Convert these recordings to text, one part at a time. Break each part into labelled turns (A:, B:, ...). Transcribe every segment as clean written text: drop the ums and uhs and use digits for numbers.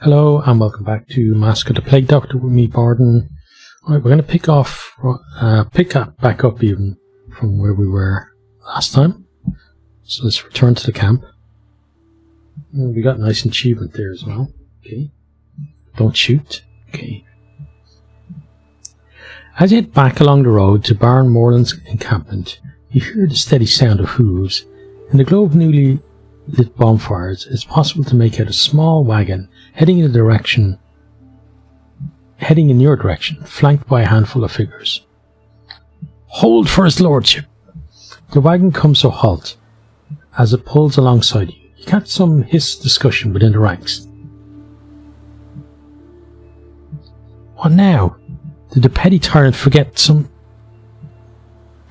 A: Hello and welcome back to Mask of the Plague Doctor with me, Borden. Alright, we're going to pick up back up even from where we were last time. So let's return to the camp. We got a nice achievement there as well. Okay. Don't shoot. Okay. As you head back along the road to Baron Moreland's encampment, you hear the steady sound of hooves. In the glow of newly lit bonfires, it's possible to make out a small wagon heading in your direction, flanked by a handful of figures. Hold for his lordship! The wagon comes to a halt as it pulls alongside you. You catch some hissed discussion within the ranks. What now? Did the petty tyrant forget some?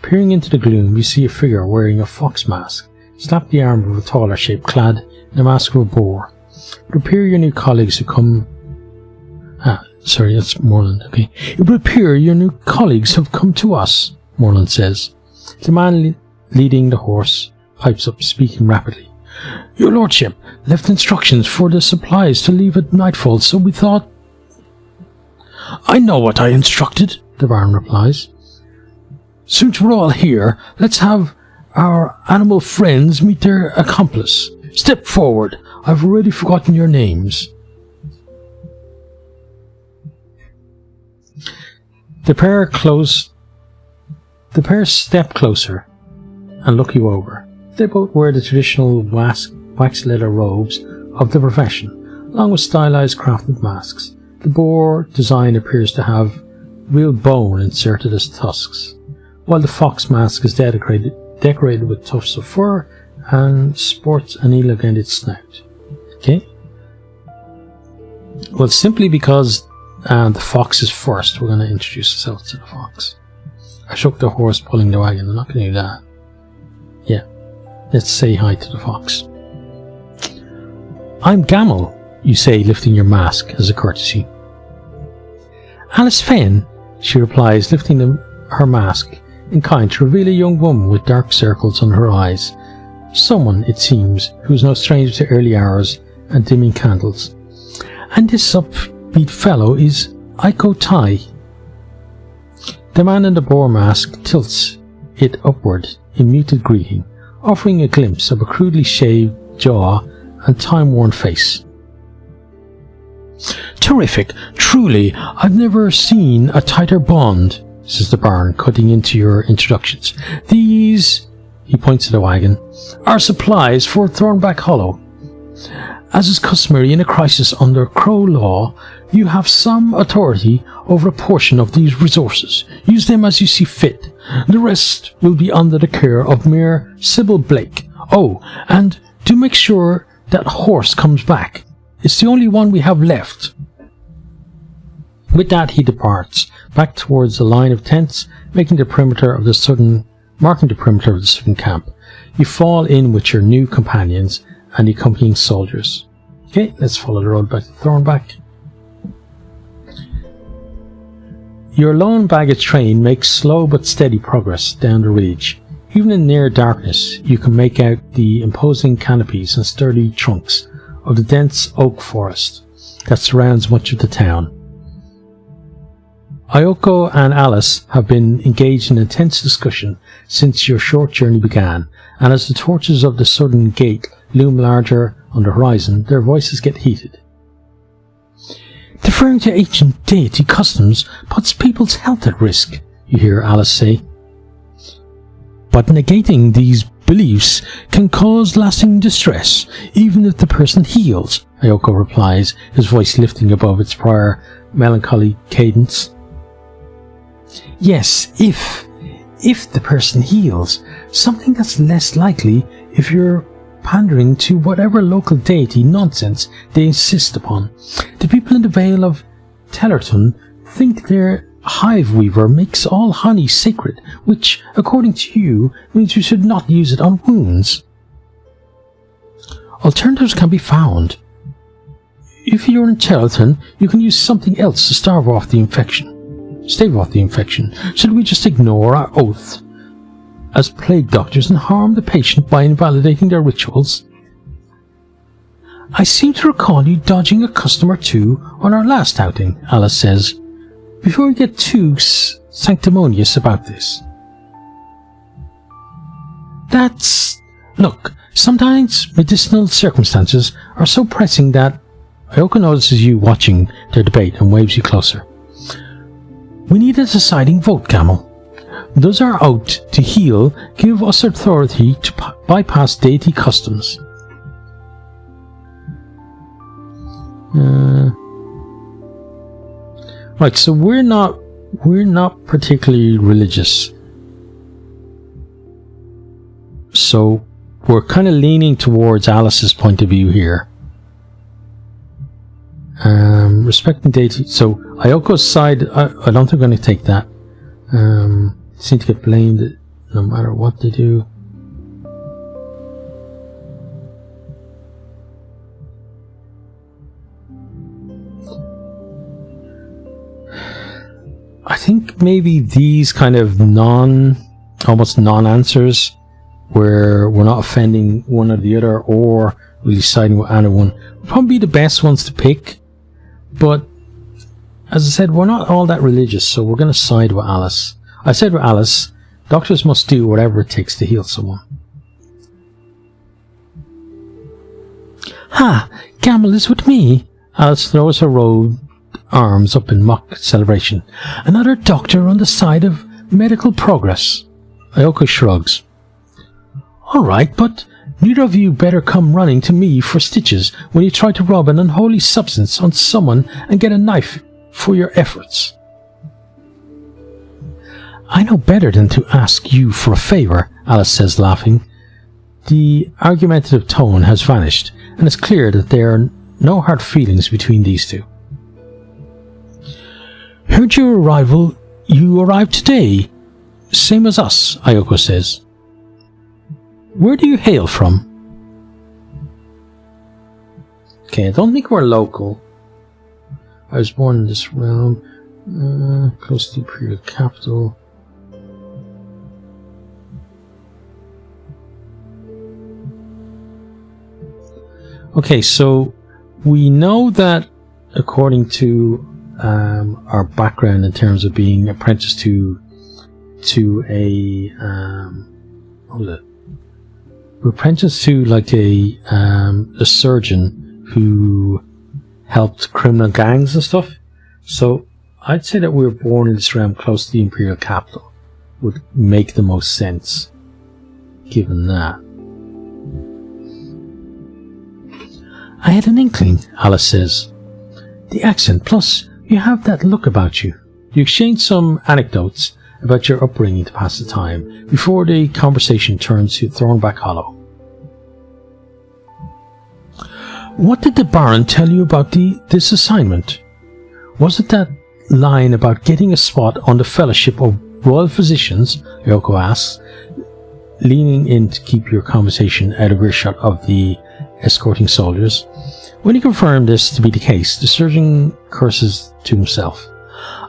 A: Peering into the gloom, you see a figure wearing a fox mask, slap the arm of a taller shape clad in a mask of a boar. It would appear your new colleagues have come... sorry, that's Moreland, okay. It would appear your new colleagues have come to us, Moreland says. The man leading the horse pipes up, speaking rapidly. Your lordship left instructions for the supplies to leave at nightfall, so we thought... I know what I instructed, the Baron replies. Since we're all here, let's have our animal friends meet their accomplice. Step forward. I've already forgotten your names. The pair step closer and look you over. They both wear the traditional wax leather robes of the profession, along with stylized crafted masks. The boar design appears to have real bone inserted as tusks, while the fox mask is decorated with tufts of fur and sports an elongated snout. Okay. Well, simply because the fox is first, we're going to introduce ourselves to the fox. I shook the horse pulling the wagon. I'm not going to do that. Yeah. Let's say hi to the fox. I'm Gamel, you say, lifting your mask as a courtesy. Alice Fenn, she replies, lifting her mask in kind to reveal a young woman with dark circles under her eyes. Someone, it seems, who's no stranger to early hours and dimming candles. And this upbeat fellow is Iko Tai. The man in the boar mask tilts it upward in muted greeting, offering a glimpse of a crudely shaved jaw and time-worn face. Terrific! Truly, I've never seen a tighter bond, says the Baron, cutting into your introductions. These, he points to the wagon, are supplies for Thornback Hollow. As is customary in a crisis under Crow law, you have some authority over a portion of these resources. Use them as you see fit. The rest will be under the care of Mayor Sybil Blake. Oh, and do make sure that horse comes back. It's the only one we have left. With that, he departs, back towards the line of tents, marking the perimeter of the southern camp. You fall in with your new companions and the accompanying soldiers. Okay, let's follow the road back to Thornback. Your lone baggage train makes slow but steady progress down the ridge. Even in near darkness, you can make out the imposing canopies and sturdy trunks of the dense oak forest that surrounds much of the town. Ayoko and Alice have been engaged in intense discussion since your short journey began, and as the torches of the southern gate loom larger on the horizon, their voices get heated. Deferring to ancient deity customs puts people's health at risk, you hear Alice say. But negating these beliefs can cause lasting distress, even if the person heals, Ayoko replies, his voice lifting above its prior melancholy cadence. Yes, if the person heals, something that's less likely if you're pandering to whatever local deity nonsense they insist upon. The people in the Vale of Tellerton think their hive weaver makes all honey sacred, which, according to you, means you should not use it on wounds. Alternatives can be found. If you're in Tellerton, you can use something else to stave off the infection. Should we just ignore our oath as plague doctors and harm the patient by invalidating their rituals? I seem to recall you dodging a customer too on our last outing, Alice says, before we get too sanctimonious about this. Look, sometimes medicinal circumstances are so pressing that Ayoko notices you watching their debate and waves you closer. We need a deciding vote, Camel. Does our oath to heal give us authority to bypass deity customs? Right, so we're not particularly religious. So we're kind of leaning towards Alice's point of view here. Respecting deity. So Ayoko's side, I don't think I'm going to take that. Seem to get blamed no matter what they do. I think maybe these kind of almost non-answers, where we're not offending one or the other, or really siding with anyone, would probably be the best ones to pick. But as I said, we're not all that religious, so we're going to side with Alice. I said with Alice, doctors must do whatever it takes to heal someone. Ha! Gamble is with me! Alice throws her robed arms up in mock celebration. Another doctor on the side of medical progress. Ayoko shrugs. Alright, but neither of you better come running to me for stitches when you try to rob an unholy substance on someone and get a knife for your efforts. I know better than to ask you for a favour, Alice says, laughing. The argumentative tone has vanished, and it's clear that there are no hard feelings between these two. Heard you arrived today, same as us, Ayoko says. Where do you hail from? Okay, I don't think we're local. I was born in this realm, close to the imperial capital. Okay, so we know that according to our background in terms of being apprenticed to a what was it? We're apprenticed to like a surgeon who helped criminal gangs and stuff. So I'd say that we were born in this realm close to the imperial capital. Would make the most sense, given that. I had an inkling, Alice says. The accent, plus you have that look about you. You exchange some anecdotes about your upbringing to pass the time, before the conversation turns to Thornback Hollow. What did the Baron tell you about this assignment? Was it that line about getting a spot on the Fellowship of Royal Physicians? Yoko asks, leaning in to keep your conversation out of earshot of the escorting soldiers. When he confirmed this to be the case, the surgeon curses to himself.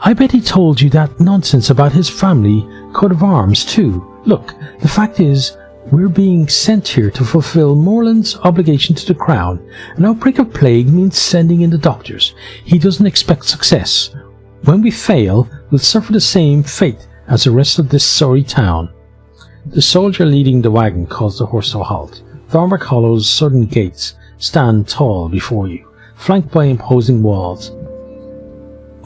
A: I bet he told you that nonsense about his family coat of arms too. Look, the fact is, we're being sent here to fulfill Morland's obligation to the crown. An outbreak of plague means sending in the doctors. He doesn't expect success. When we fail, we'll suffer the same fate as the rest of this sorry town. The soldier leading the wagon calls the horse to a halt. Thornback Hollow's southern gates stand tall before you, flanked by imposing walls.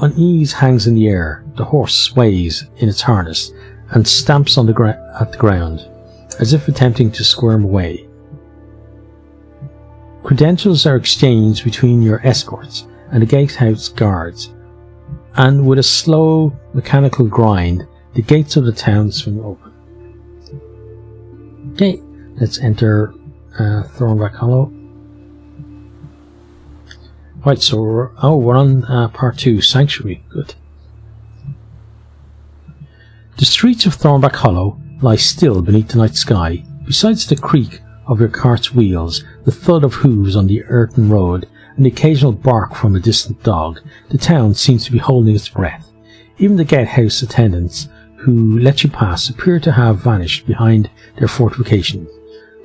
A: Unease hangs in the air. The horse sways in its harness and stamps on at the ground, as if attempting to squirm away. Credentials are exchanged between your escorts and the gatehouse guards, and with a slow, mechanical grind, the gates of the town swing open. Okay, let's enter Thornback Hollow. Right, so we're on part 2, Sanctuary. Good. The streets of Thornback Hollow lie still beneath the night sky. Besides the creak of your cart's wheels, the thud of hooves on the earthen road, and the occasional bark from a distant dog, the town seems to be holding its breath. Even the gatehouse attendants who let you pass appear to have vanished behind their fortifications,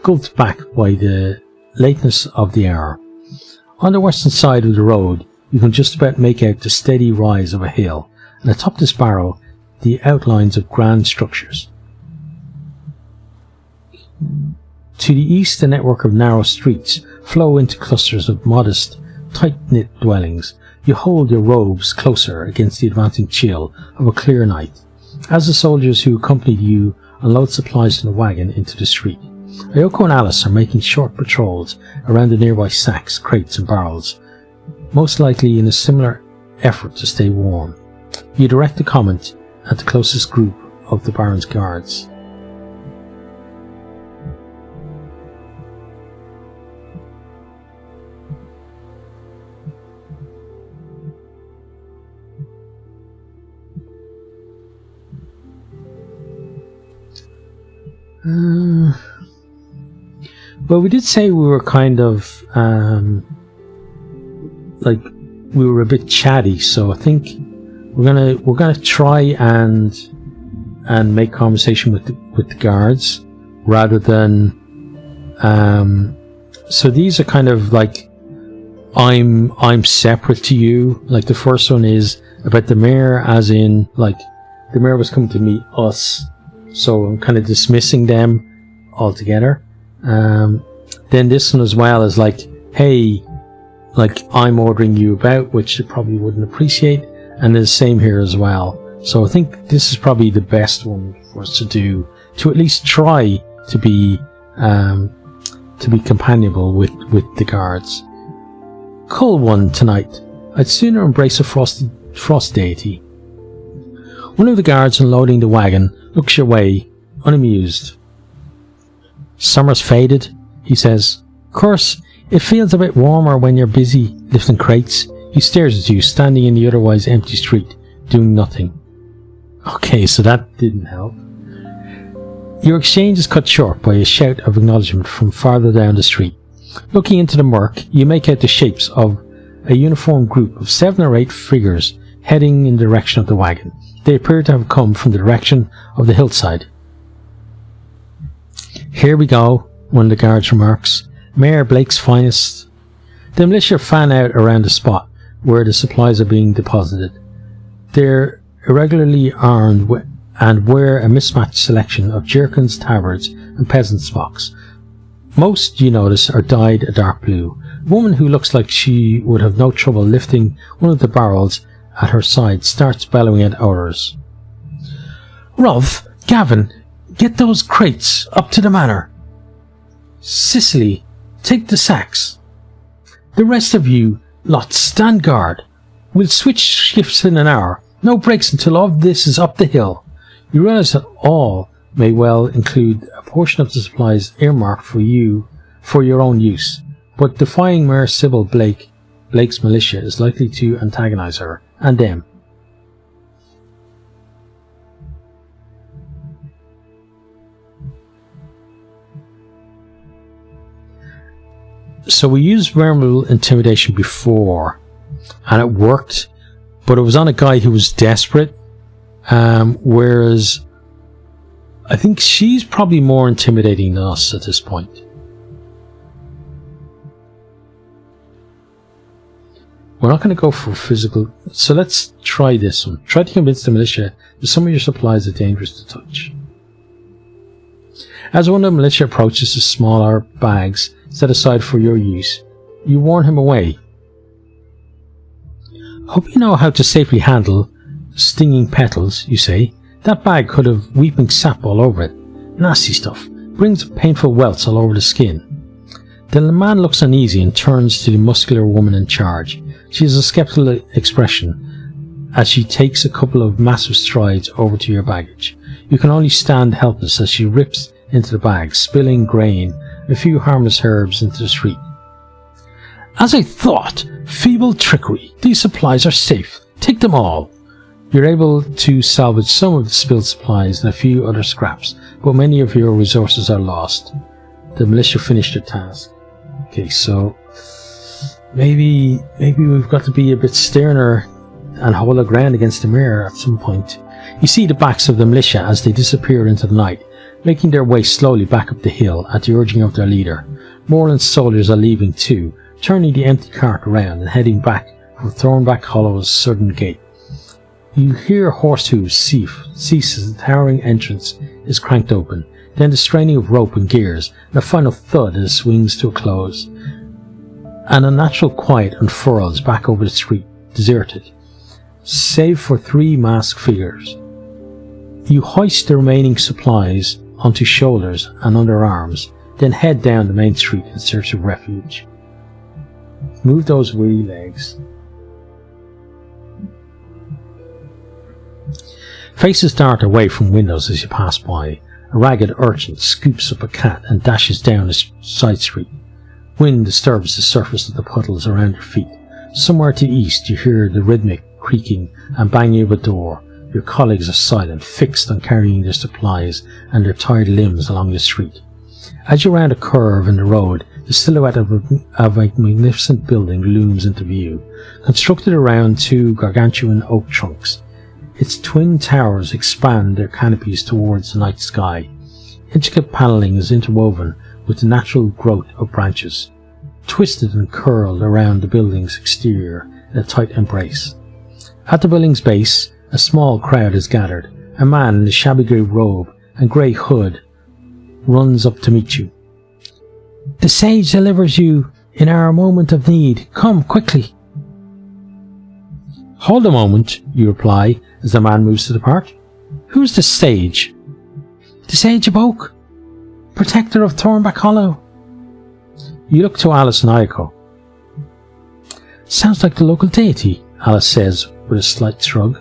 A: gulped back by the lateness of the hour. On the western side of the road, you can just about make out the steady rise of a hill, and atop this barrow, the outlines of grand structures. To the east, a network of narrow streets flow into clusters of modest, tight-knit dwellings. You hold your robes closer against the advancing chill of a clear night, as the soldiers who accompanied you unload supplies from the wagon into the street. Ayoko and Alice are making short patrols around the nearby sacks, crates and barrels, most likely in a similar effort to stay warm. You direct a comment at the closest group of the Baron's guards. Well, we did say we were kind of like we were a bit chatty, so I think we're gonna try and make conversation with the guards rather than so these are kind of like I'm separate to you. Like the first one is about the mayor, as in like the mayor was coming to meet us, so I'm kind of dismissing them altogether. Then this one as well is like, hey, like I'm ordering you about, which you probably wouldn't appreciate, and the same here as well. So I think this is probably the best one for us to do, to at least try to be companionable with the guards. Cold one tonight. I'd sooner embrace a frost deity. One of the guards unloading the wagon looks your way, unamused. Summer's faded, he says. Course, it feels a bit warmer when you're busy lifting crates. He stares at you, standing in the otherwise empty street, doing nothing. Okay, so that didn't help. Your exchange is cut short by a shout of acknowledgement from farther down the street. Looking into the murk, you make out the shapes of a uniformed group of 7 or 8 figures heading in the direction of the wagon. They appear to have come from the direction of the hillside. Here we go, one of the guards remarks. Mayor Blake's finest. The militia fan out around the spot where the supplies are being deposited. They're irregularly armed and wear a mismatched selection of jerkins, tabards and peasant smocks. Most, you notice, are dyed a dark blue. A woman who looks like she would have no trouble lifting one of the barrels at her side starts bellowing at others. Rolf, Gavin, get those crates up to the manor. Cicely, take the sacks. The rest of you lot stand guard. We'll switch shifts in an hour. No breaks until all this is up the hill. You realize that all may well include a portion of the supplies earmarked for you for your own use, but defying Mayor Sybil Blake's militia is likely to antagonize her and them. So we used verbal intimidation before, and it worked, but it was on a guy who was desperate, whereas I think she's probably more intimidating than us at this point. We're not going to go for physical, so let's try this one. Try to convince the militia that some of your supplies are dangerous to touch. As one of the militia approaches the smaller bags set aside for your use, you warn him away. Hope you know how to safely handle stinging petals, you say. That bag could have weeping sap all over it. Nasty stuff. Brings painful welts all over the skin. The man looks uneasy and turns to the muscular woman in charge. She has a skeptical expression as she takes a couple of massive strides over to your baggage. You can only stand helpless as she rips into the bag, spilling grain and a few harmless herbs into the street. As I thought, feeble trickery. These supplies are safe. Take them all. You're able to salvage some of the spilled supplies and a few other scraps, but many of your resources are lost. The militia finished their task. Okay, so maybe we've got to be a bit sterner and hold our ground against the mayor at some point. You see the backs of the militia as they disappear into the night, making their way slowly back up the hill at the urging of their leader. Moreland's soldiers are leaving too, turning the empty cart around and heading back for Thornback Hollow's southern gate. You hear horse hooves cease as the towering entrance is cranked open, then the straining of rope and gears, and a final thud as it swings to a close. An unnatural quiet unfurls back over the street, deserted, save for 3 masked figures. You hoist the remaining supplies onto shoulders and underarms, then head down the main street in search of refuge. Move those weary legs. Faces dart away from windows as you pass by. A ragged urchin scoops up a cat and dashes down a side street. Wind disturbs the surface of the puddles around your feet. Somewhere to the east you hear the rhythmic creaking and banging of a door. Your colleagues are silent, fixed on carrying their supplies and their tired limbs along the street. As you round a curve in the road, the silhouette of a magnificent building looms into view, constructed around 2 gargantuan oak trunks. Its twin towers expand their canopies towards the night sky. Intricate panelling is interwoven with the natural growth of branches, twisted and curled around the building's exterior in a tight embrace. At the building's base, a small crowd is gathered. A man in a shabby grey robe and grey hood runs up to meet you. "The sage delivers you in our moment of need. Come quickly." "Hold a moment," you reply as the man moves to depart. "Who's the sage?" "The Sage of Oak, protector of Thornback Hollow." You look to Alice and Ayako. "Sounds like the local deity," Alice says with a slight shrug.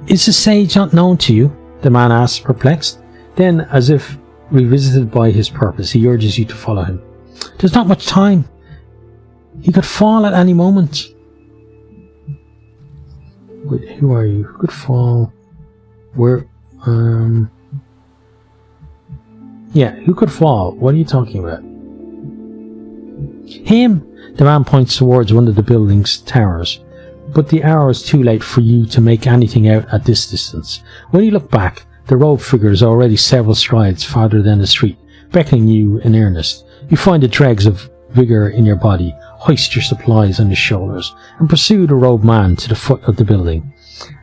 A: "Is the sage not known to you?" the man asks, perplexed. Then, as if revisited by his purpose, he urges you to follow him. "There's not much time. He could fall at any moment." Wait, who are you? Who could fall? Where? Yeah, who could fall? What are you talking about? "Him!" The man points towards one of the building's towers. But the hour is too late for you to make anything out at this distance. When you look back, the robed figure is already several strides farther down the street, beckoning you in earnest. You find the dregs of vigour in your body, hoist your supplies on your shoulders, and pursue the robed man to the foot of the building.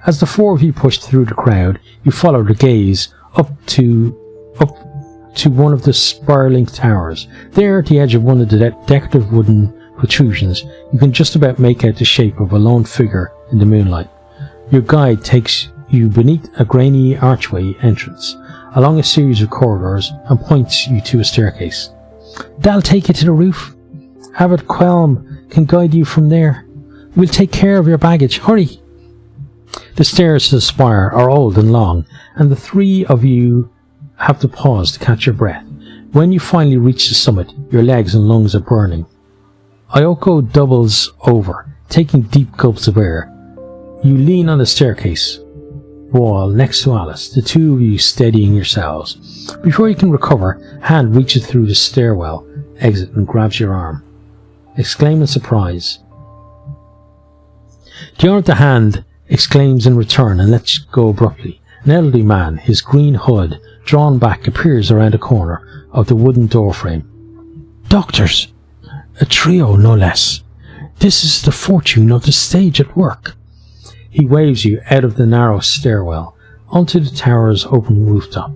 A: As the 4 of you push through the crowd, you follow the gaze up to one of the spiralling towers. There, at the edge of one of the decorative wooden protrusions, you can just about make out the shape of a lone figure in the moonlight. Your guide takes you beneath a grainy archway entrance, along a series of corridors, and points you to a staircase. "That'll take you to the roof. Abbot Quelm can guide you from there. We'll take care of your baggage. Hurry!" The stairs to the spire are old and long, and the 3 of you have to pause to catch your breath. When you finally reach the summit, your legs and lungs are burning. Ayako doubles over, taking deep gulps of air. You lean on the staircase wall next to Alice, the 2 of you steadying yourselves. Before you can recover, a hand reaches through the stairwell exit and grabs your arm. Exclaim in surprise. The owner of the hand exclaims in return and lets go abruptly. An elderly man, his green hood drawn back, appears around the corner of the wooden doorframe. "Doctors! A trio, no less. This is the fortune of the sage at work." He waves you out of the narrow stairwell onto the tower's open rooftop.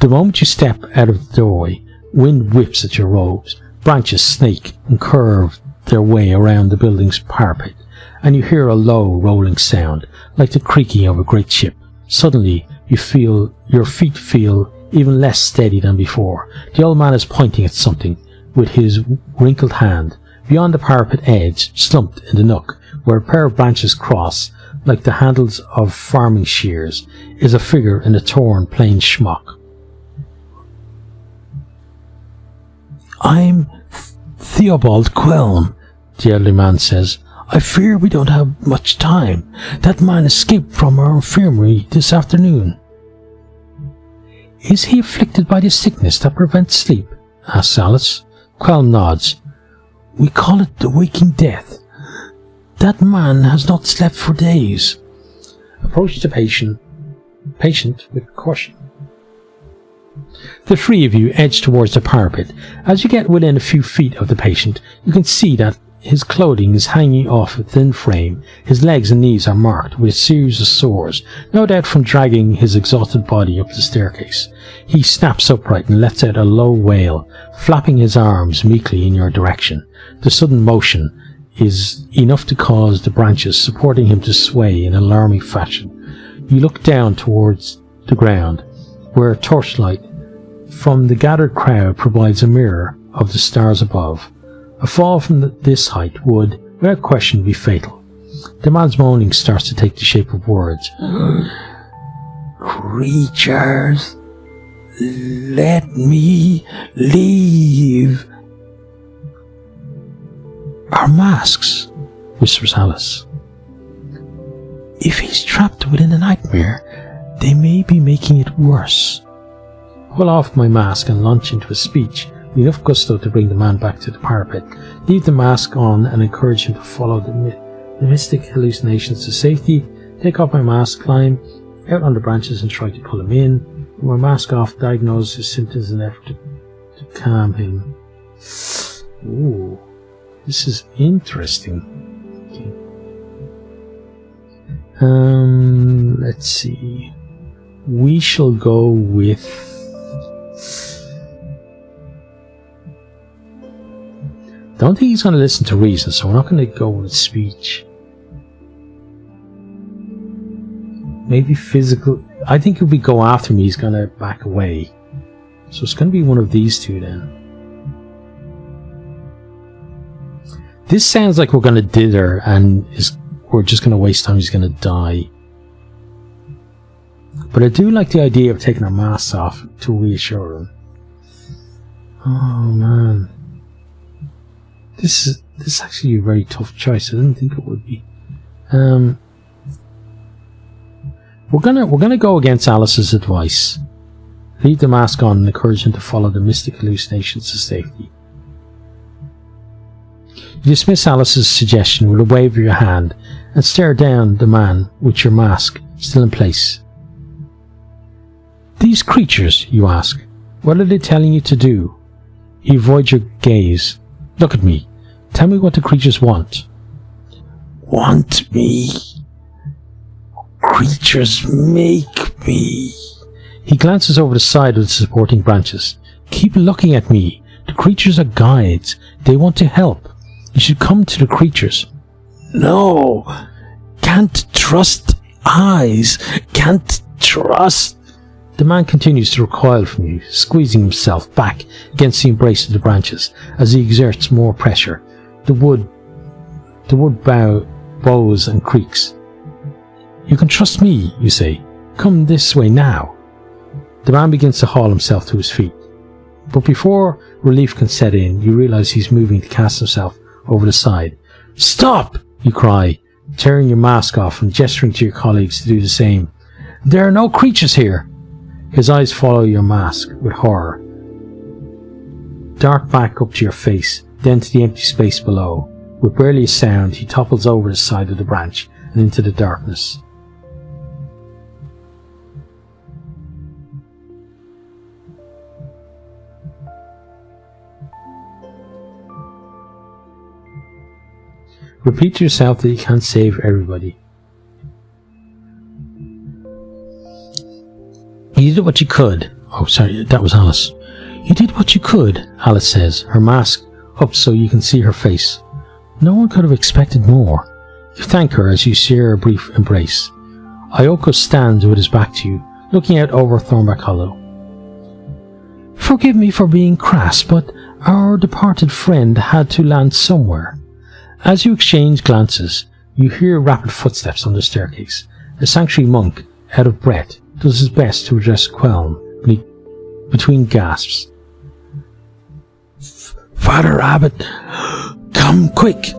A: The moment you step out of the doorway, wind whips at your robes, branches snake and curve their way around the building's parapet, and you hear a low rolling sound, like the creaking of a great ship. Suddenly, your feet feel even less steady than before. The old man is pointing at something with his wrinkled hand. Beyond the parapet edge, slumped in the nook, where a pair of branches cross, like the handles of farming shears, is a figure in a torn plain smock. "I'm Theobald Quelm," the elderly man says. "I fear we don't have much time. That man escaped from our infirmary this afternoon." "Is he afflicted by the sickness that prevents sleep?" asks Alice. Quelm nods. "We call it the waking death. That man has not slept for days." Approach the patient with caution. The three of you edge towards the parapet. As you get within a few feet of the patient, you can see that his clothing is hanging off a thin frame. His legs and knees are marked with a series of sores, no doubt from dragging his exhausted body up the staircase. He snaps upright and lets out a low wail, flapping his arms meekly in your direction. The sudden motion is enough to cause the branches supporting him to sway in alarming fashion. You look down towards the ground, where a torchlight from the gathered crowd provides a mirror of the stars above. A fall from this height would, without question, be fatal. The man's moaning starts to take the shape of words. "Creatures, let me leave." "Our masks," whispers Alice. "If he's trapped within a nightmare, they may be making it worse." Pull off my mask and launch into a speech with enough gusto to bring the man back to the parapet. Leave the mask on and encourage him to follow the mystic hallucinations to safety. Take off my mask, climb out on the branches and try to pull him in. With my mask off, diagnose his symptoms in an effort to calm him. Ooh, this is interesting. Okay. Let's see. We shall go with... don't think he's going to listen to reason, so we're not going to go with speech. Maybe physical. I think if we go after me, he's going to back away. So it's going to be one of these two then. This sounds like we're going to dither and we're just going to waste time. He's going to die. But I do like the idea of taking our masks off to reassure him. Oh man. This is actually a very tough choice. I didn't think it would be. We're gonna go against Alice's advice. Leave the mask on and encourage him to follow the mystic hallucinations to safety. You dismiss Alice's suggestion with a wave of your hand and stare down the man with your mask still in place. "These creatures," you ask, "what are they telling you to do?" You avoid your gaze. "Look at me. Tell me what the creatures want." "Want me? Creatures make me." He glances over the side of the supporting branches. "Keep looking at me. The creatures are guides. They want to help. You should come to the creatures." "No. Can't trust eyes. Can't trust." The man continues to recoil from you, squeezing himself back against the embrace of the branches as he exerts more pressure. The wood bows and creaks. "You can trust me," you say. "Come this way now." The man begins to haul himself to his feet. But before relief can set in, you realize he's moving to cast himself over the side. "Stop!" you cry, tearing your mask off and gesturing to your colleagues to do the same. "There are no creatures here." His eyes follow your mask with horror. Dart back up to your face, then to the empty space below. With barely a sound, he topples over the side of the branch and into the darkness. Repeat to yourself that you can't save everybody. "You did what you could." Oh, sorry, that was Alice. "You did what you could," Alice says, her mask up so you can see her face. No one could have expected more. You thank her as you share a brief embrace. Ioko stands with his back to you, looking out over Thornback Hollow. "Forgive me for being crass, but our departed friend had to land somewhere." As you exchange glances, you hear rapid footsteps on the staircase. A sanctuary monk, out of breath, does his best to address Quelm between gasps. "Father Abbot, come quick!"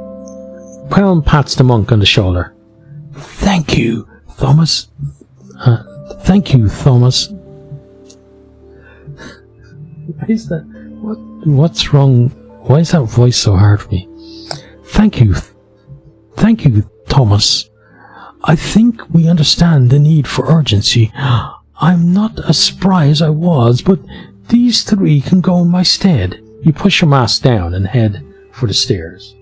A: Quelm pats the monk on the shoulder. Thank you, Thomas. Thank you, Thomas." Why is that? What's wrong? Why is that voice so hard for me? Thank you, Thomas. I think we understand the need for urgency. I'm not as spry as I was, but these three can go in my stead. You push your mask down and head for the stairs.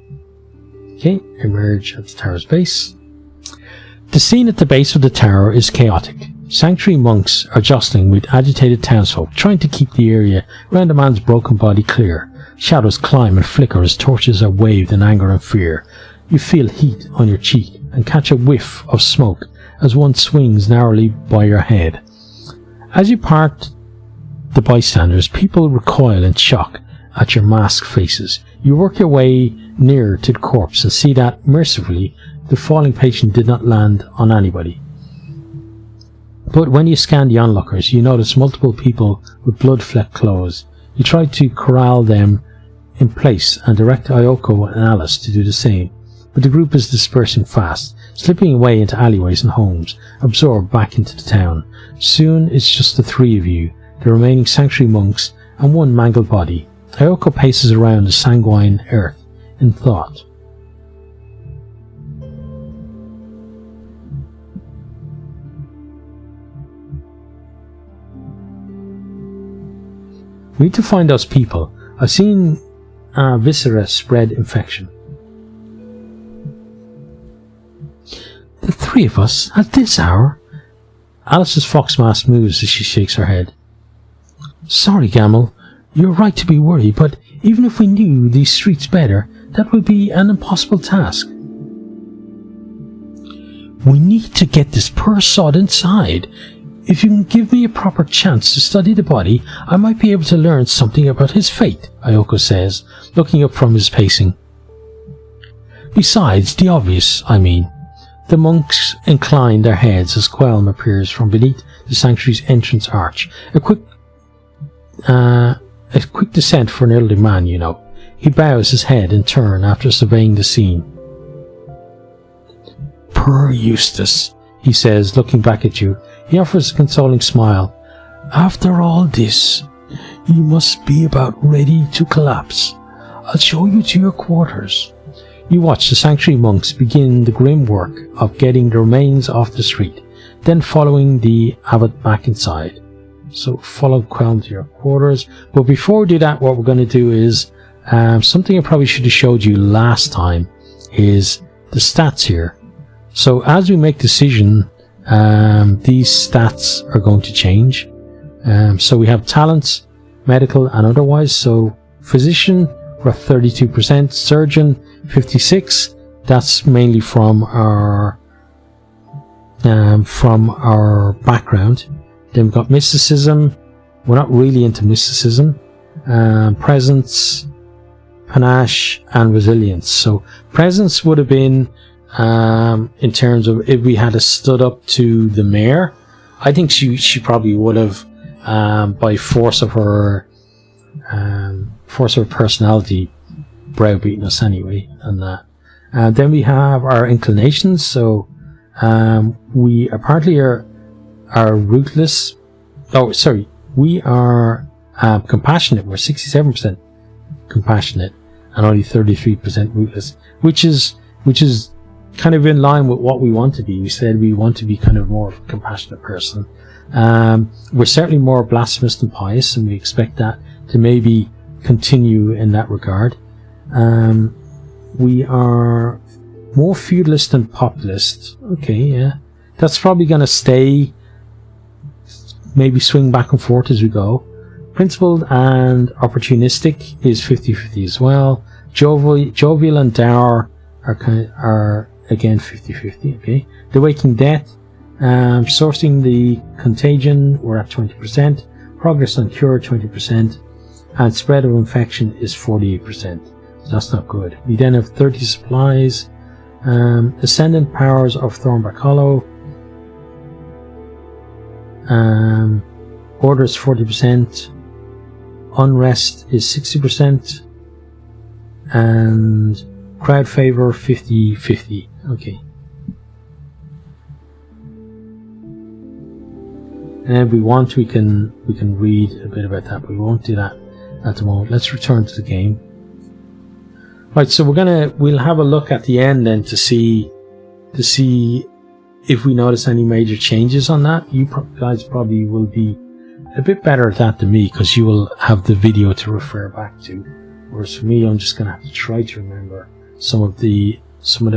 A: Okay, emerge at the tower's base. The scene at the base of the tower is chaotic. Sanctuary monks are jostling with agitated townsfolk, trying to keep the area around the man's broken body clear. Shadows climb and flicker as torches are waved in anger and fear. You feel heat on your cheek and catch a whiff of smoke as one swings narrowly by your head. As you part the bystanders, people recoil in shock at your masked faces. You work your way nearer to the corpse and see that, mercifully, the falling patient did not land on anybody. But when you scan the onlookers, you notice multiple people with blood-flecked clothes. You try to corral them in place and direct Ayoko and Alice to do the same, but the group is dispersing fast, slipping away into alleyways and homes, absorbed back into the town. Soon it's just the three of you, the remaining sanctuary monks, and one mangled body. Ayoko paces around the sanguine earth in thought. We need to find those people. I've seen viscera spread infection. The three of us at this hour? Alice's fox mask moves as she shakes her head. Sorry, Gamel. You're right to be worried, but even if we knew these streets better, that would be an impossible task. We need to get this poor sod inside. If you can give me a proper chance to study the body, I might be able to learn something about his fate, Ayoko says, looking up from his pacing. Besides the obvious, I mean. The monks incline their heads as Quelm appears from beneath the sanctuary's entrance arch. A quick descent for an elderly man, you know. He bows his head in turn after surveying the scene. Poor Eustace, he says, looking back at you. He offers a consoling smile. After all this, you must be about ready to collapse. I'll show you to your quarters. You watch the sanctuary monks begin the grim work of getting the remains off the street, then following the abbot back inside. So follow Quelm to your quarters. But before we do that, what we're going to do is something I probably should have showed you last time is the stats here. So as we make decision, these stats are going to change. So we have talents, medical and otherwise. So physician, we're at 32%, surgeon 56%. That's mainly from our background. Then we've got mysticism. We're not really into mysticism. Presence, panache, and resilience. So presence would have been in terms of if we had stood up to the mayor. I think she probably would have by force of her personality browbeaten us anyway on that. Then we have our inclinations. So we apparently are ruthless. Oh, sorry. We are compassionate. We're 67% compassionate and only 33% ruthless, which is kind of in line with what we want to be. We said we want to be kind of more of a compassionate person. We're certainly more blasphemous than pious, and we expect that to maybe continue in that regard. We are more feudalist than populist. Okay, yeah. That's probably going to stay, maybe swing back and forth as we go. Principled and opportunistic is 50-50 as well. Jovial and dour are again 50-50. Okay. The Waking Death, sourcing the contagion, we're at 20%. Progress on cure, 20%. And spread of infection is 48%. So that's not good. We then have 30 supplies. Ascendant powers of Thornback Hollow. Order is 40%. Unrest is 60%. And crowd favor 50-50. Okay. And if we want, we can read a bit about that, but we won't do that at the moment. Let's return to the game. Right, so we'll have a look at the end then to see if we notice any major changes on that, you guys probably will be a bit better at that than me, because you will have the video to refer back to. Whereas for me, I'm just going to have to try to remember some of the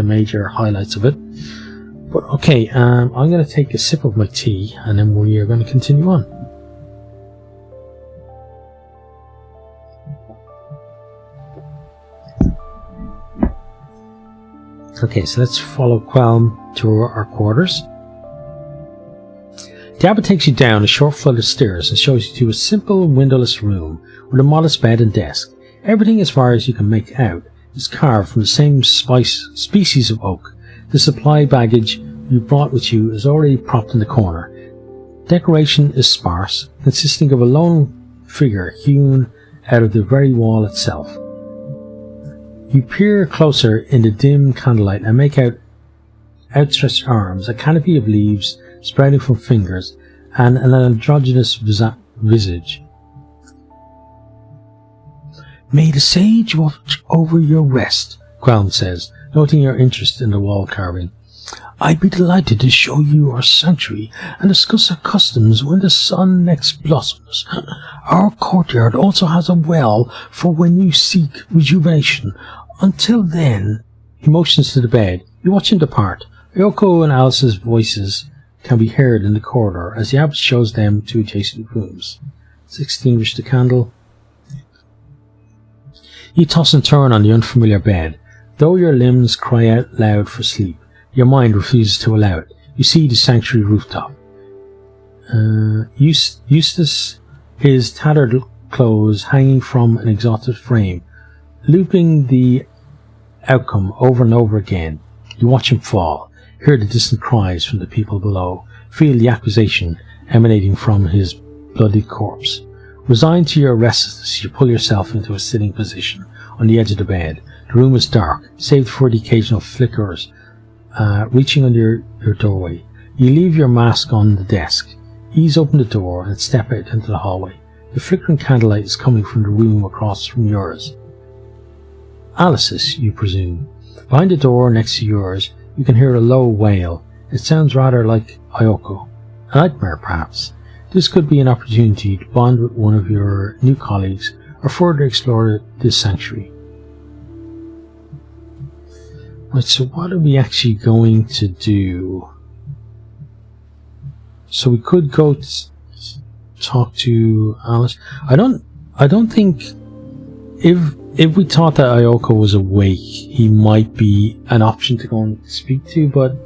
A: major highlights of it. But okay, I'm going to take a sip of my tea, and then we are going to continue on. Okay, so let's follow Qualm to our quarters. The abbot takes you down a short flight of stairs and shows you to a simple windowless room with a modest bed and desk. Everything, as far as you can make out, is carved from the same species of oak. The supply baggage you brought with you is already propped in the corner. Decoration is sparse, consisting of a lone figure hewn out of the very wall itself. You peer closer in the dim candlelight and make out outstretched arms, a canopy of leaves sprouting from fingers, and an androgynous visage. "May the sage watch over your rest," Qualm says, noting your interest in the wall carving. "I'd be delighted to show you our sanctuary and discuss our customs when the sun next blossoms. Our courtyard also has a well for when you seek rejuvenation. Until then," he motions to the bed. You watch him depart. Ayoko and Alice's voices can be heard in the corridor as the abbot shows them to adjacent rooms. Let's extinguish the candle. You toss and turn on the unfamiliar bed. Though your limbs cry out loud for sleep, your mind refuses to allow it. You see the sanctuary rooftop. Eustace, his tattered clothes hanging from an exhausted frame, looping the outcome over and over again. You watch him fall, hear the distant cries from the people below, feel the accusation emanating from his bloodied corpse. Resigned to your restlessness, you pull yourself into a sitting position on the edge of the bed. The room is dark, save for the occasional flickers reaching under your doorway. You leave your mask on the desk, ease open the door, and step out into the hallway. The flickering candlelight is coming from the room across from yours. Alice's, you presume. Behind the door next to yours, you can hear a low wail. It sounds rather like Ayoko. A nightmare, perhaps. This could be an opportunity to bond with one of your new colleagues or further explore this sanctuary. Right, so what are we actually going to do? So we could go talk to Alice. I don't think if we thought that Ayoko was awake, he might be an option to go and speak to, but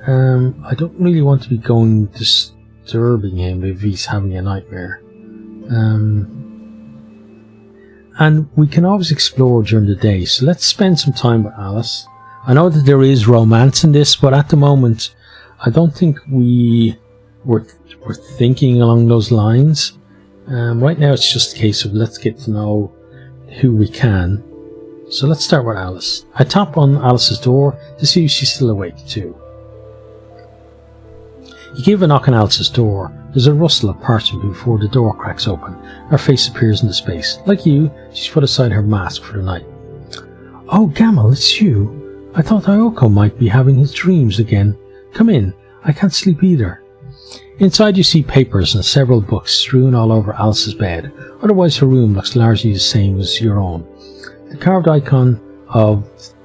A: I don't really want to be going disturbing him if he's having a nightmare. And we can always explore during the day, so let's spend some time with Alice. I know that there is romance in this, but at the moment I don't think we're thinking along those lines. Right now it's just a case of let's get to know who we can. So let's start with Alice. I tap on Alice's door to see if she's still awake too. You give a knock on Alice's door. There's a rustle of parchment before the door cracks open. Her face appears in the space. Like you, she's put aside her mask for the night. "Oh, Gamal, it's you. I thought Ayoko might be having his dreams again. Come in. I can't sleep either." Inside you see papers and several books strewn all over Alice's bed. Otherwise her room looks largely the same as your own. The carved icon of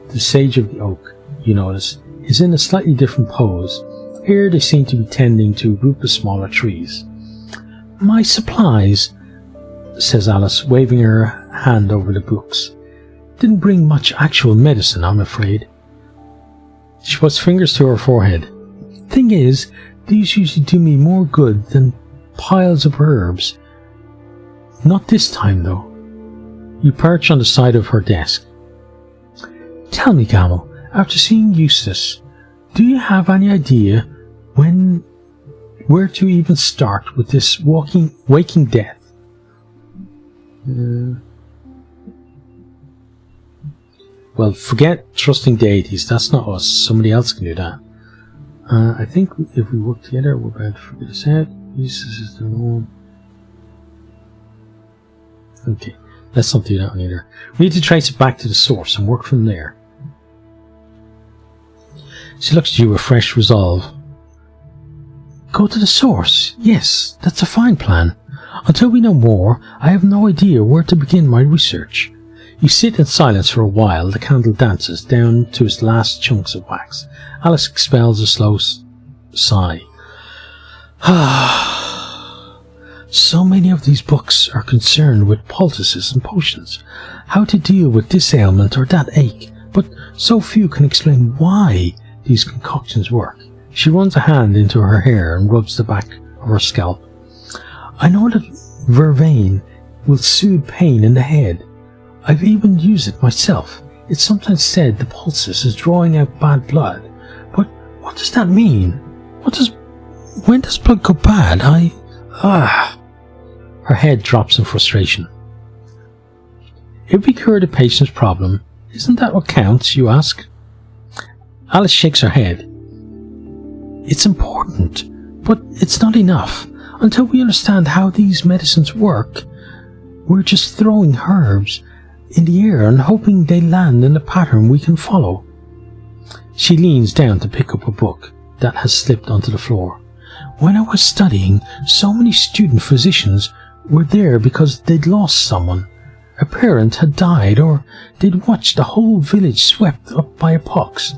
A: the Sage of the Oak, you notice, is in a slightly different pose. Here they seem to be tending to a group of smaller trees. "My supplies," says Alice, waving her hand over the books. "Didn't bring much actual medicine, I'm afraid." She puts fingers to her forehead. "Thing is, these usually do me more good than piles of herbs. Not this time, though." You perch on the side of her desk. "Tell me, Gamal, after seeing Eustace, do you have any idea where to even start with this waking death?" Well, forget trusting deities. That's not us. Somebody else can do that. I think if we work together, we're bound to figure this out. Eustace is the norm. Okay, let's not do that one either. We need to trace it back to the source and work from there. She looks at you with fresh resolve. Go to the source. Yes, that's a fine plan. Until we know more, I have no idea where to begin my research. You sit in silence for a while. The candle dances down to its last chunks of wax. Alice expels a slow sigh. So many of these books are concerned with poultices and potions, how to deal with this ailment or that ache, but so few can explain why these concoctions work. She runs a hand into her hair and rubs the back of her scalp. I know that vervain will soothe pain in the head. I've even used it myself. It's sometimes said the poultice is drawing out bad blood, but what does that mean? When does blood go bad? Her head drops in frustration. If we cure the patient's problem, isn't that what counts, you ask? Alice shakes her head. It's important, but it's not enough. Until we understand how these medicines work, we're just throwing herbs in the air and hoping they land in a pattern we can follow. She leans down to pick up a book that has slipped onto the floor. When I was studying, so many student physicians were there because they'd lost someone. A parent had died, or they'd watched the whole village swept up by a pox.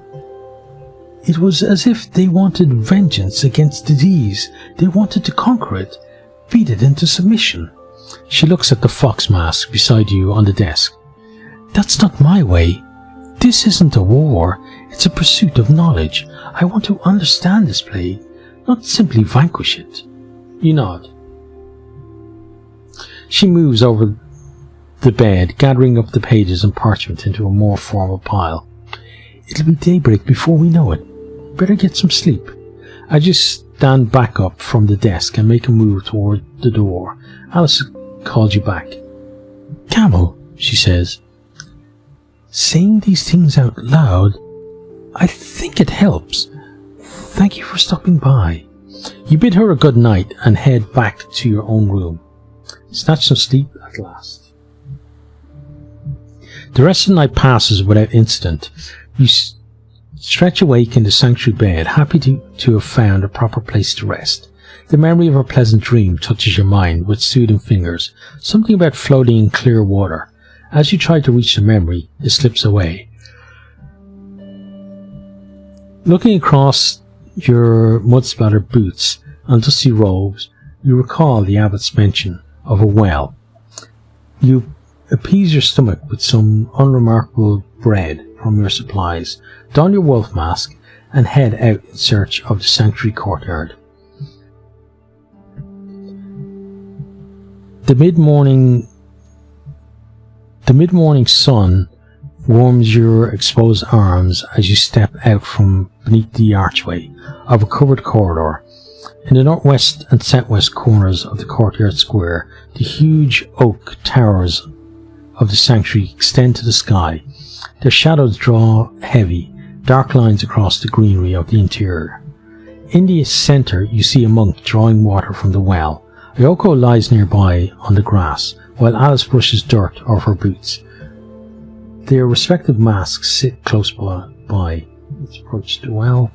A: It was as if they wanted vengeance against disease. They wanted to conquer it, beat it into submission. She looks at the fox mask beside you on the desk. That's not my way. This isn't a war. It's a pursuit of knowledge. I want to understand this plague, not simply vanquish it. You nod. She moves over the bed, gathering up the pages and parchment into a more formal pile. It'll be daybreak before we know it. Better get some sleep. I just stand back up from the desk and make a move toward the door. Alice calls you back. Camel, she says. Saying these things out loud, I think it helps. Thank you for stopping by. You bid her a good night and head back to your own room. Snatch some sleep at last. The rest of the night passes without incident. You stretch awake in the sanctuary bed, happy to have found a proper place to rest. The memory of a pleasant dream touches your mind with soothing fingers, something about floating in clear water. As you try to reach the memory, it slips away. Looking across your mud-splattered boots and dusty robes, you recall the abbot's mention of a well. You appease your stomach with some unremarkable bread from your supplies, don your wolf mask, and head out in search of the sanctuary courtyard. The mid-morning sun warms your exposed arms as you step out from beneath the archway of a covered corridor. In the northwest and southwest corners of the courtyard square, the huge oak towers of the sanctuary extend to the sky. Their shadows draw heavy, dark lines across the greenery of the interior. In the centre, you see a monk drawing water from the well. Ayoko lies nearby on the grass, while Alice brushes dirt off her boots. Their respective masks sit close by. Let's approach the well.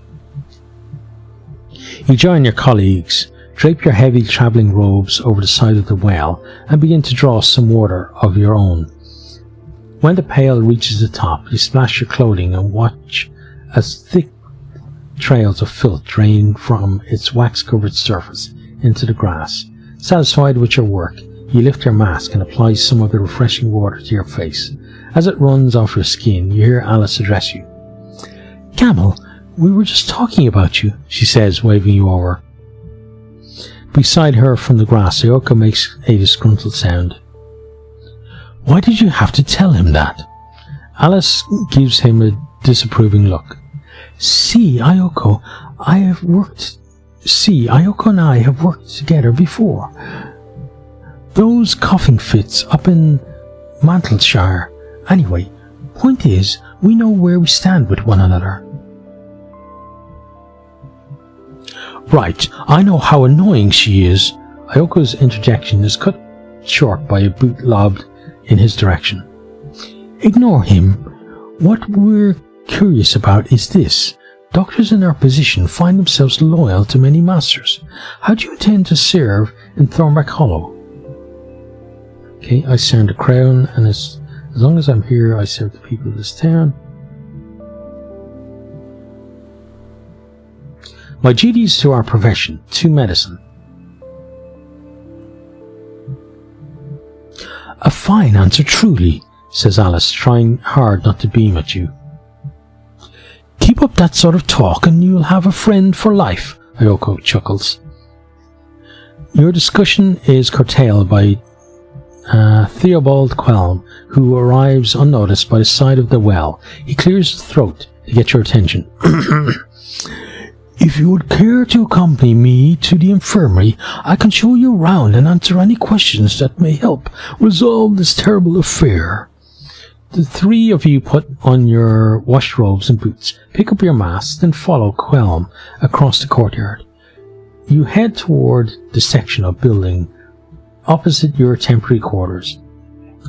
A: You join your colleagues, drape your heavy travelling robes over the side of the well, and begin to draw some water of your own. When the pail reaches the top, you splash your clothing and watch as thick trails of filth drain from its wax-covered surface into the grass. Satisfied with your work, you lift your mask and apply some of the refreshing water to your face. As it runs off your skin, you hear Alice address you. Camel, we were just talking about you, she says, waving you over. Beside her from the grass, Ayoko makes a disgruntled sound. Why did you have to tell him that? Alice gives him a disapproving look. Ayoko and I have worked together before. Those coughing fits up in Mantleshire. Anyway, point is, we know where we stand with one another. Right, I know how annoying she is. Ayoko's interjection is cut short by a boot lobbed in his direction. Ignore him. What we're curious about is this. Doctors in our position find themselves loyal to many masters. How do you intend to serve in Thornback Hollow? Okay, I serve the crown, and as long as I'm here, I serve the people of this town. My duties to our profession, to medicine. A fine answer, truly, says Alice, trying hard not to beam at you. Keep up that sort of talk and you'll have a friend for life, Ayoko chuckles. Your discussion is curtailed by Theobald Quelm, who arrives unnoticed by the side of the well. He clears his throat to get your attention. If you would care to accompany me to the infirmary, I can show you around and answer any questions that may help resolve this terrible affair. The three of you put on your washed robes and boots, pick up your masks, and follow Quelm across the courtyard. You head toward the section of building opposite your temporary quarters.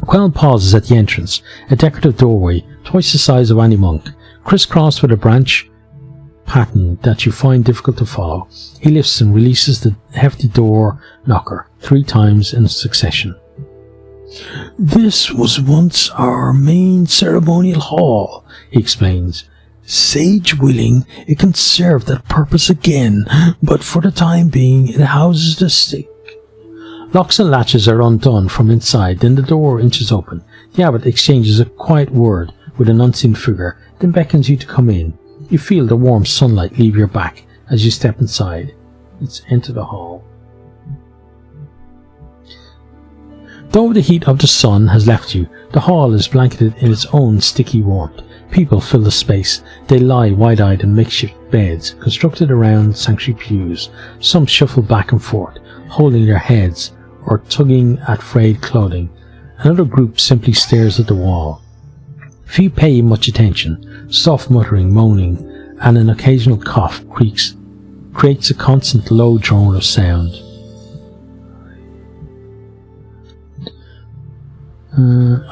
A: Quelm pauses at the entrance, a decorative doorway, twice the size of any monk, crisscrossed with a branch pattern that you find difficult to follow. He lifts and releases the hefty door knocker 3 times in succession. This was once our main ceremonial hall, he explains. Sage willing, it can serve that purpose again, but for the time being it houses the sick. Locks and latches are undone from inside, then the door inches open. The abbot exchanges a quiet word with an unseen figure, then beckons you to come in. You feel the warm sunlight leave your back as you step inside. Let's enter the hall. Though the heat of the sun has left you, the hall is blanketed in its own sticky warmth. People fill the space. They lie wide-eyed in makeshift beds constructed around sanctuary pews. Some shuffle back and forth, holding their heads or tugging at frayed clothing. Another group simply stares at the wall. Few pay much attention. Soft muttering, moaning, and an occasional cough creates a constant low drone of sound.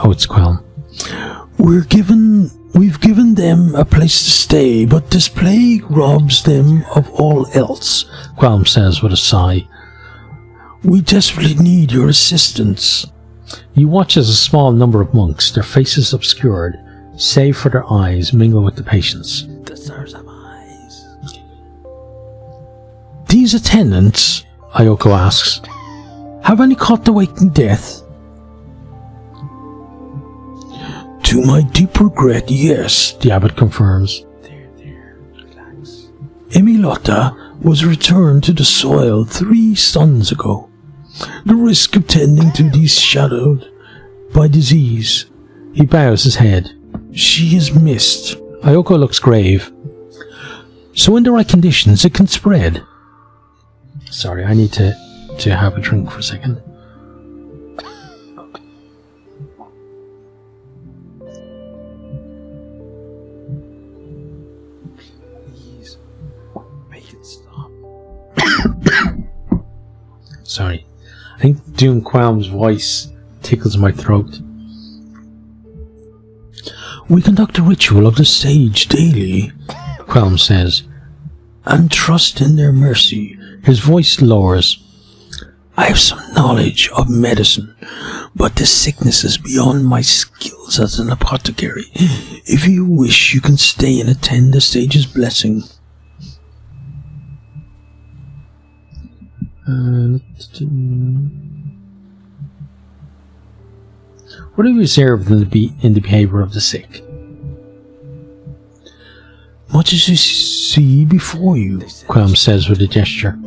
A: It's Quelm. We've given them a place to stay, but this plague robs them of all else, Quelm says with a sigh. We desperately need your assistance. You watch as a small number of monks, their faces obscured, save for their eyes, mingle with the patients. The stars have eyes. These attendants, Ayoko asks, have any caught the waking death? To my deep regret, yes, the abbot confirms. There, relax. Emilotta was returned to the soil 3 suns ago. The risk of tending to these shadowed by disease. He bows his head. She is missed. Ayoko looks grave. So in the right conditions it can spread. Sorry, I need to have a drink for a second. Okay. Please make it stop. Sorry. I think doing Quelm's voice tickles my throat. We conduct a ritual of the sage daily, Quelm says, and trust in their mercy. His voice lowers. I have some knowledge of medicine, but this sickness is beyond my skills as an apothecary. If you wish, you can stay and attend the sage's blessing. What have you observed in the behaviour of the sick? Much as you see before you, Quelm says with a gesture.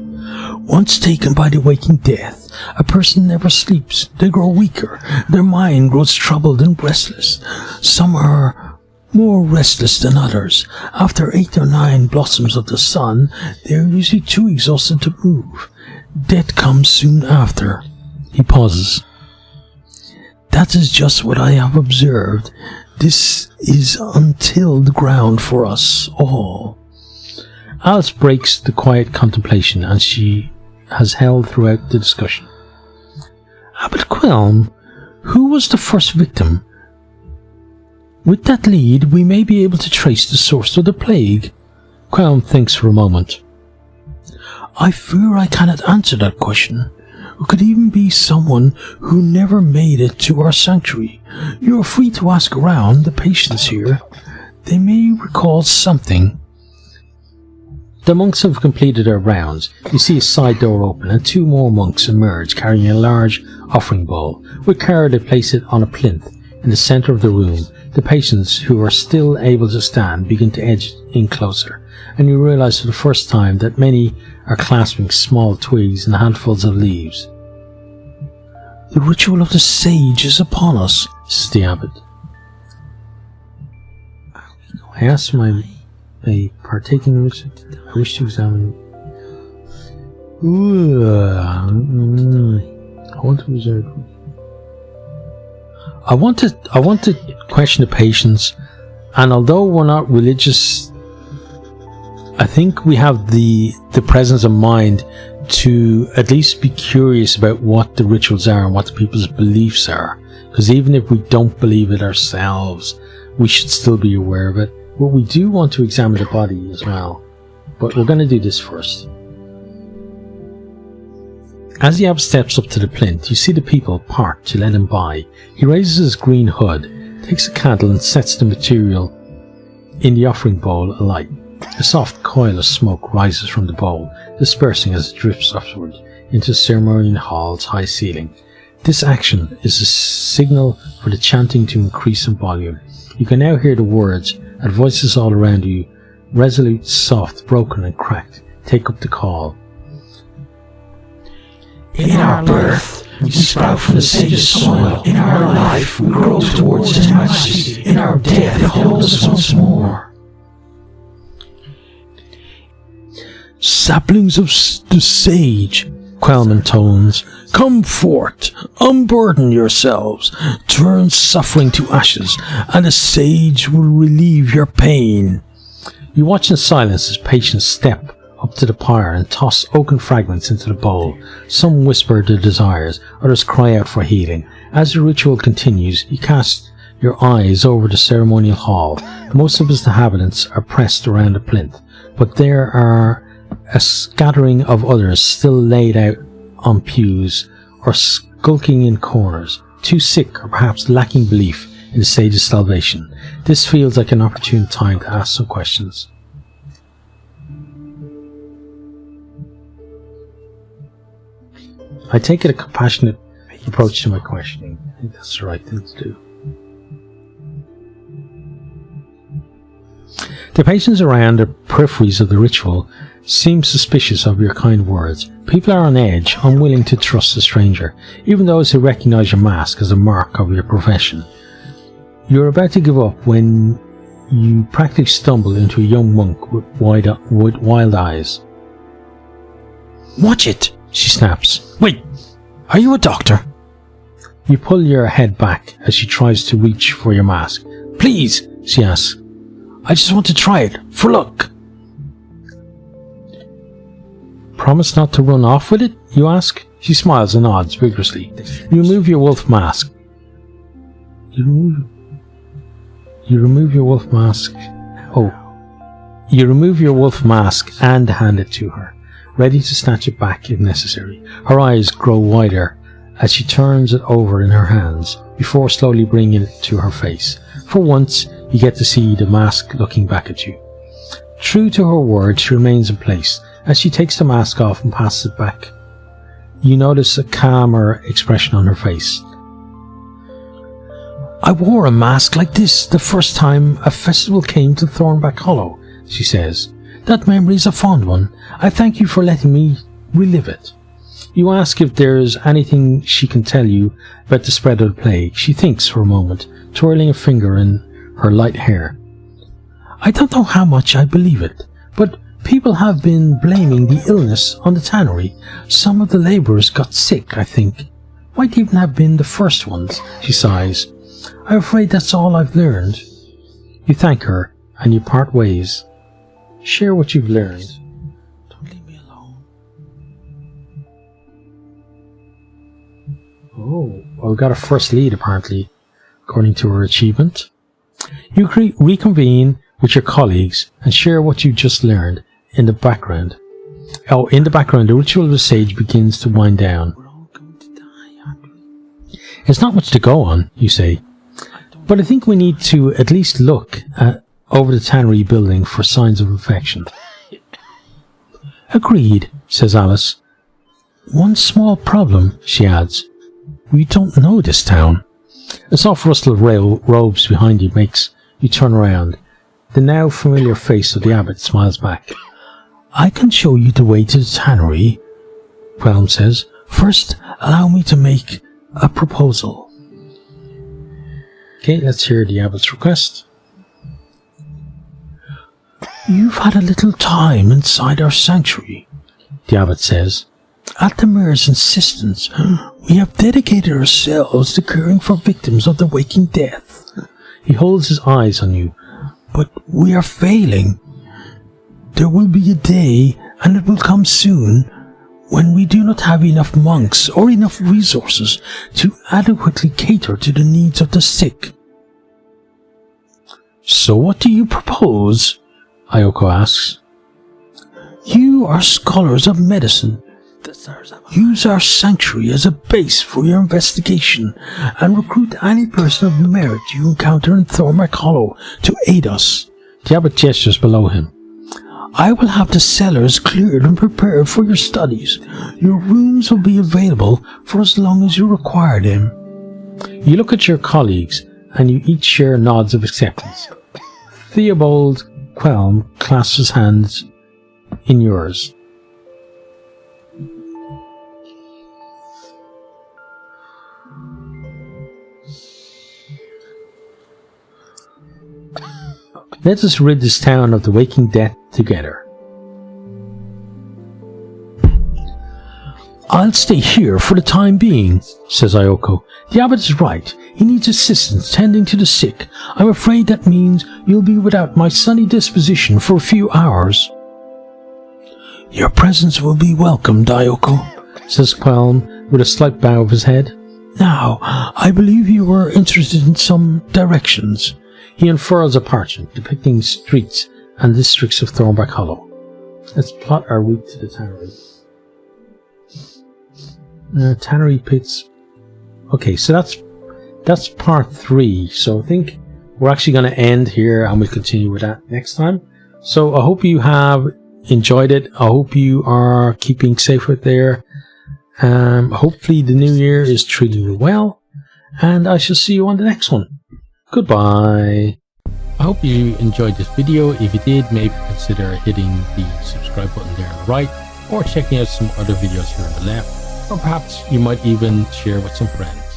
A: Once taken by the waking death, a person never sleeps. They grow weaker. Their mind grows troubled and restless. Some are more restless than others. After 8 or 9 blossoms of the sun, they are usually too exhausted to move. Death comes soon after. He pauses. That is just what I have observed. This is untilled ground for us all. Alice breaks the quiet contemplation as she has held throughout the discussion. Abbot Quelm, who was the first victim? With that lead, we may be able to trace the source of the plague. Quelm thinks for a moment. I fear I cannot answer that question. It could even be someone who never made it to our sanctuary. You are free to ask around the patients here. They may recall something. The monks have completed their rounds. You see a side door open and 2 more monks emerge carrying a large offering bowl. With care they place it on a plinth in the centre of the room. The patients who are still able to stand begin to edge in closer, and you realise for the first time that many are clasping small twigs and handfuls of leaves. The ritual of the sage is upon us, says the abbot. I asked my partaking in ritual. I wish to examine. I want to question the patients, and although we're not religious, I think we have the presence of mind to at least be curious about what the rituals are and what the people's beliefs are. Because even if we don't believe it ourselves, we should still be aware of it. But we do want to examine the body as well. But we're going to do this first. As the abbot steps up to the plinth, you see the people part to let him by. He raises his green hood, takes a candle and sets the material in the offering bowl alight. A soft coil of smoke rises from the bowl, dispersing as it drifts upward into the ceremonial hall's high ceiling. This action is a signal for the chanting to increase in volume. You can now hear the words and voices all around you, resolute, soft, broken and cracked, take up the call.
B: In our birth, we sprout from the sage's soil. In our life, we grow towards his majesty. In our death, hold us once more.
A: Saplings of the sage, Quelm intones, come forth, unburden yourselves, turn suffering to ashes, and the sage will relieve your pain. You watch in silence as patients step up to the pyre and toss oaken fragments into the bowl. Some whisper their desires, others cry out for healing. As the ritual continues, you cast your eyes over the ceremonial hall. Most of its inhabitants are pressed around the plinth, but there are a scattering of others still laid out on pews or skulking in corners, too sick or perhaps lacking belief in the sage's salvation. This feels like an opportune time to ask some questions. I take it a compassionate approach to my questioning. I think that's the right thing to do. The patients around the peripheries of the ritual seem suspicious of your kind words. People are on edge, unwilling to trust a stranger, even those who recognize your mask as a mark of your profession. You're about to give up when you practically stumble into a young monk with wild eyes.
B: Watch it,
A: she snaps.
B: Wait, are you a doctor?
A: You pull your head back as she tries to reach for your mask.
B: Please,
A: she asks.
B: I just want to try it, for luck.
A: Promise not to run off with it, you ask? She smiles and nods vigorously. You remove your wolf mask. You remove your wolf mask. You remove your wolf mask and hand it to her, ready to snatch it back if necessary. Her eyes grow wider as she turns it over in her hands, before slowly bringing it to her face. For once, you get to see the mask looking back at you. True to her word, she remains in place. As she takes the mask off and passes it back, you notice a calmer expression on her face.
B: I wore a mask like this the first time a festival came to Thornback Hollow, she says. That memory is a fond one. I thank you for letting me relive it.
A: You ask if there's anything she can tell you about the spread of the plague. She thinks for a moment, twirling a finger in her light hair.
B: I don't know how much I believe it, but people have been blaming the illness on the tannery. Some of the labourers got sick, I think. Might even have been the first ones, she sighs. I'm afraid that's all I've learned.
A: You thank her, and you part ways. Share what you've learned.
B: Don't leave me alone.
A: Oh, well, we got our first lead, apparently, according to her achievement. You reconvene with your colleagues and share what you just learned in the background. Oh, in the background, the ritual of the sage begins to wind down.
B: We're all going to die.
A: It's not much to go on, you say, but I think we need to at least look over the tannery building for signs of infection. Agreed, says Alice. One small problem, she adds. We don't know this town. A soft rustle of robes behind you makes you turn around. The now familiar face of the abbot smiles back. I can show you the way to the tannery, Quelm says. First, allow me to make a proposal. Okay, let's hear the abbot's request. You've had a little time inside our sanctuary, the abbot says. At the mayor's insistence, we have dedicated ourselves to caring for victims of the waking death. He holds his eyes on you. But we are failing. There will be a day, and it will come soon, when we do not have enough monks or enough resources to adequately cater to the needs of the sick. So what do you propose? Ayoko asks. You are scholars of medicine. Use our sanctuary as a base for your investigation and recruit any person of merit you encounter in Thornback Hollow to aid us. The abbot gestures below him. I will have the cellars cleared and prepared for your studies. Your rooms will be available for as long as you require them. You look at your colleagues and you each share nods of acceptance. Theobald Quelm clasps his hands in yours. Let us rid this town of the waking death together. I'll stay here for the time being, says Ayoko. The abbot is right. He needs assistance tending to the sick. I'm afraid that means you'll be without my sunny disposition for a few hours. Your presence will be welcomed, Ayoko, says Quelm with a slight bow of his head. Now, I believe you were interested in some directions. He unfurls a parchment depicting streets and districts of Thornback Hollow. Let's plot our route to the tannery. Tannery pits. Okay, so that's part 3. So I think we're actually going to end here and we'll continue with that next time. So I hope you have enjoyed it. I hope you are keeping safe out there. Hopefully the new year is treating you well. And I shall see you on the next one. Goodbye. I hope you enjoyed this video. If you did, maybe consider hitting the subscribe button there on the right, or checking out some other videos here on the left, or perhaps you might even share with some friends.